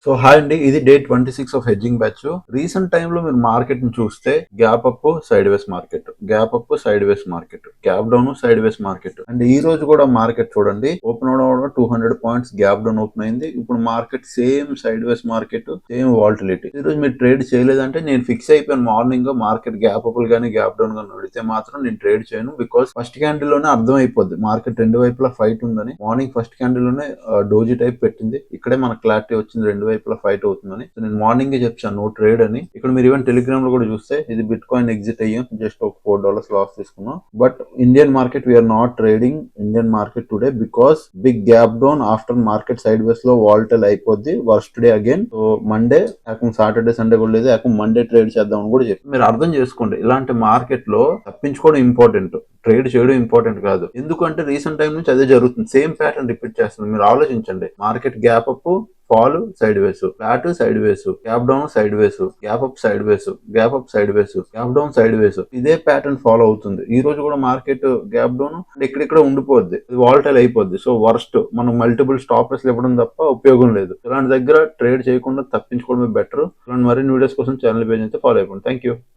So hi అండి, ఇది day 26 of hedging batch. Recent టైంలో మీరు మార్కెట్ ని చూస్తే gap up side ways market, gap up side ways market, gap down side ways market. And ఈ రోజు కూడా మార్కెట్ చూడండి, ఓపెన్ అవడం 200 పాయింట్స్ గ్యాప్ డౌన్ ఓపెన్ అయింది. ఇప్పుడు మార్కెట్ సేమ్ సైడ్ వేస్ మార్కెట్, సేమ్ వాల్టిలిటీ. ఈ రోజు మీరు ట్రేడ్ చేయలేదంటే నేను ఫిక్స్ అయిపోయాను, మార్నింగ్ మార్కెట్ గ్యాప్ అప్ గానీ గ్యాప్ డౌన్ గానీ నడితే మాత్రం నేను ట్రేడ్ చేయను. బికాస్ ఫస్ట్ క్యాండిల్ లోనే అర్థం అయిపోద్ది మార్కెట్ రెండు వైపులా ఫైట్ ఉందని. మార్నింగ్ ఫస్ట్ క్యాండిల్ లోనే డోజీ టైప్ పెట్టింది, ఇక్కడే మనకు క్లారిటీ వచ్చింది రెండు వైపులా ఫైట్ అవుతుందని. నేను మార్నింగ్ చెప్పాను నో ట్రేడ్ అని. ఇక్కడ మీరు ఈవెన్ టెలిగ్రామ్ లో కూడా చూస్తే ఇది బిట్ కాయిన్ ఎగ్జిట్ అయ్యాం, జస్ట్ ఒక $4 లాస్ తీసుకున్నాం. But Indian market we are not trading Indian market today because big gap down after market sideways లో వాల్టైల్ అయిపోద్ది. Worst day again. So Monday Saturday Sunday కూడా లేదు, మండే ట్రేడ్ చేద్దాం అని కూడా చెప్పి మీరు అర్థం చేసుకోండి. ఇలాంటి మార్కెట్ లో తప్పించుకోవడం ఇంపార్టెంట్, ట్రేడ్ చేయడం ఇంపార్టెంట్ కాదు. ఎందుకంటే రీసెంట్ టైం నుంచి అదే జరుగుతుంది, సేమ్ ప్యాటర్న్ రిపీట్ చేస్తుంది. మీరు ఆలోచించండి, market gap up fall side వేస్, ఫ్లాట్ సైడ్ వేస్, గ్యాప్ డౌన్ సైడ్ వేస్, గ్యాప్ అప్ సైడ్ వేస్, గ్యాప్ అప్ సైడ్ వేస్, గ్యాప్ డౌన్ సైడ్ వేస్. ఇదే ప్యాటర్న్ ఫాలో అవుతుంది. ఈ రోజు కూడా మార్కెట్ గ్యాప్ డౌన్ ఇక్కడిక్కడ ఉండిపోద్ది, వాల్టైల్ అయిపోద్ది. సో వర్స్ట్, మనం మల్టిపుల్ స్టాప్ లాస్ ఇవ్వడం తప్ప ఉపయోగం లేదు. ఇలాంటి దగ్గర ట్రేడ్ చేయకుండా తప్పించుకోవడమే బెటర్. ఇలాంటి మరిన్ని వీడియోస్ కోసం ఛానల్ పేజ్ అయితే ఫాలో అయిపోండి. Thank you.